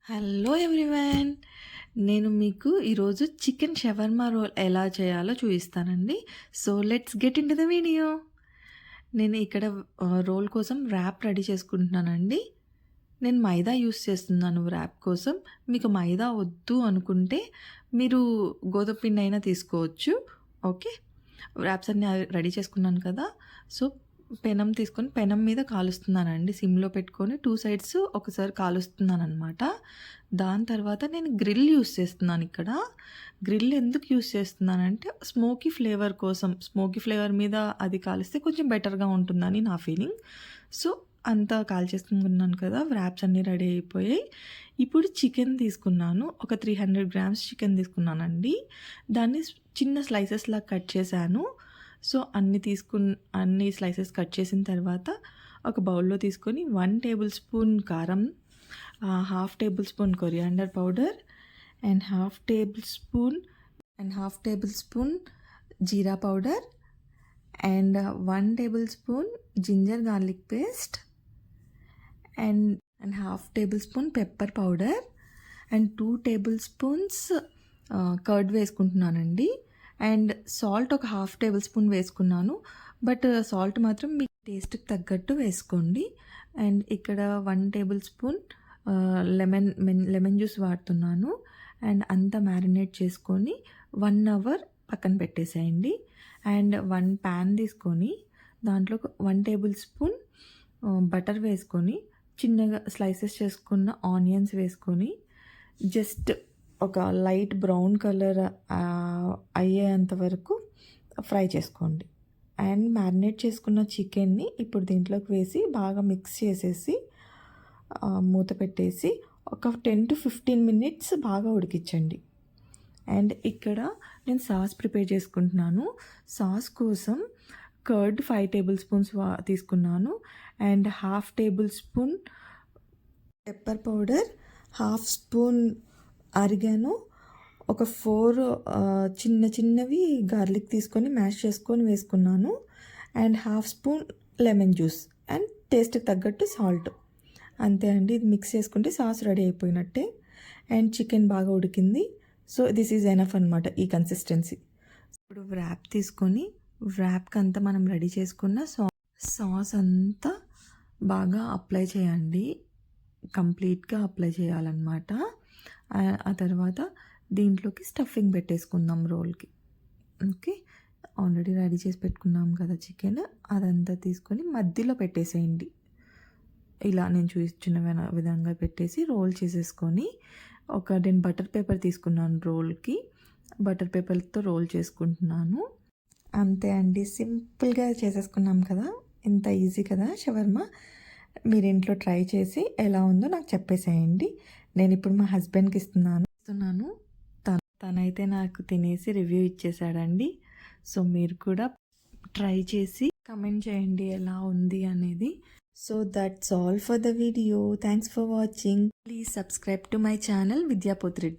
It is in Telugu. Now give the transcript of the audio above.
Hello everyone. నేను మీకు ఈరోజు చికెన్ షవర్మా రోల్ ఎలా చేయాలో చూపిస్తానండి. So let's get in to the video. నేను ఇక్కడ రోల్ కోసం ర్యాప్ రెడీ చేసుకుంటున్నానండి. నేను మైదా యూస్ చేస్తున్నాను ర్యాప్ కోసం. మీకు మైదా వద్దు అనుకుంటే మీరు గోధుమ పిండి అయినా తీసుకోవచ్చు. ఓకే, ర్యాప్స్ అన్నీ రెడీ చేసుకున్నాను కదా. సో పెనం తీసుకొని పెనం మీద కాలుస్తున్నానండి. సిమ్లో పెట్టుకొని 2 సైడ్స్ ఒకసారి కాలుస్తున్నాను అనమాట. దాని తర్వాత నేను గ్రిల్ యూస్ చేస్తున్నాను ఇక్కడ. గ్రిల్ ఎందుకు యూస్ చేస్తున్నానంటే స్మోకీ ఫ్లేవర్ కోసం. స్మోకీ ఫ్లేవర్ మీద అది కాలిస్తే కొంచెం బెటర్గా ఉంటుందని నా ఫీలింగ్. సో అంతా కాల్చేసుకున్నాను కదా. ర్యాప్స్ అన్నీ రెడీ అయిపోయాయి. ఇప్పుడు చికెన్ తీసుకున్నాను. ఒక 300 గ్రామ్స్ చికెన్ తీసుకున్నానండి. దాన్ని చిన్న స్లైసెస్లా కట్ చేశాను. సో అన్ని స్లైసెస్ కట్ చేసిన తర్వాత ఒక బౌల్లో తీసుకొని 1 టేబుల్ స్పూన్ కారం, 1/2 tablespoon coriander powder and 1/2 tablespoon jeera powder and 1 tablespoon ginger garlic paste and 1/2 tablespoon pepper powder and 2 tablespoons curd వేసుకుంటున్నానండి. అండ్ సాల్ట్ ఒక 1/2 టేబుల్ స్పూన్ వేసుకున్నాను. బట్ సాల్ట్ మాత్రం మీ టేస్ట్కి తగ్గట్టు వేసుకోండి. అండ్ ఇక్కడ 1 టేబుల్ స్పూన్ లెమన్ జ్యూస్ వాడుతున్నాను. అండ్ అంతా మ్యారినేట్ చేసుకొని 1 అవర్ పక్కన పెట్టేసేయండి. అండ్ 1 ప్యాన్ తీసుకొని దాంట్లో 1 టేబుల్ స్పూన్ బటర్ వేసుకొని చిన్నగా స్లైసెస్ చేసుకున్న ఆనియన్స్ వేసుకొని జస్ట్ ఒక లైట్ బ్రౌన్ కలర్ అయ్యేంత వరకు ఫ్రై చేసుకోండి. అండ్ మ్యారినేట్ చేసుకున్న చికెన్ని ఇప్పుడు దీంట్లోకి వేసి బాగా మిక్స్ చేసేసి మూత పెట్టేసి ఒక 10 to 15 మినిట్స్ బాగా ఉడికించండి. అండ్ ఇక్కడ నేను సాస్ ప్రిపేర్ చేసుకుంటున్నాను. సాస్ కోసం కర్డ్ 5 టేబుల్ స్పూన్స్ తీసుకున్నాను. And 1/2 tablespoon pepper powder, 1/2 spoon oregano, ఒక 4 చిన్నవి గార్లిక్ తీసుకొని మ్యాష్ చేసుకొని వేసుకున్నాను. And 1/2 spoon lemon juice and టేస్ట్కి తగ్గట్టు సాల్ట్. అంతే అండి. ఇది మిక్స్ చేసుకుంటే సాస్ రెడీ అయిపోయినట్టే. అండ్ చికెన్ బాగా ఉడికింది. సో దిస్ ఈజ్ ఎనఫ్ అనమాట, ఈ కన్సిస్టెన్సీ. ఇప్పుడు ర్యాప్ తీసుకొని ర్యాప్కి అంతా మనం రెడీ చేసుకున్న సాస్ అంతా బాగా అప్లై చేయండి. కంప్లీట్గా అప్లై చేయాలన్నమాట. ఆ తర్వాత దీంట్లోకి స్టఫింగ్ పెట్టేసుకుందాం రోల్కి. ఓకే, ఆల్రెడీ రెడీ చేసి పెట్టుకున్నాం కదా చికెన్, అదంతా తీసుకొని మధ్యలో పెట్టేసేయండి. ఇలా నేను చూపించిన విధంగా పెట్టేసి రోల్ చేసేసుకొని నేను బటర్ పేపర్ తీసుకున్నాను రోల్కి. బటర్ పేపర్తో రోల్ చేసుకుంటున్నాను. అంతే అండి, సింపుల్గా చేసేసుకున్నాం కదా. ఇంత ఈజీ కదా షవర్మా. మీరు ఇంట్లో ట్రై చేసి ఎలా ఉందో నాకు చెప్పేసేయండి. నేను ఇప్పుడు మా హస్బెండ్కి ఇస్తున్నాను. తనైతే నాకు తినేసి రివ్యూ ఇచ్చేసాడండి. సో మీరు కూడా ట్రై చేసి కమెంట్ చేయండి ఎలా ఉంది అనేది. So that's all for the video. Thanks for watching. Please subscribe to my channel విద్యా పోతిరెడ్డి.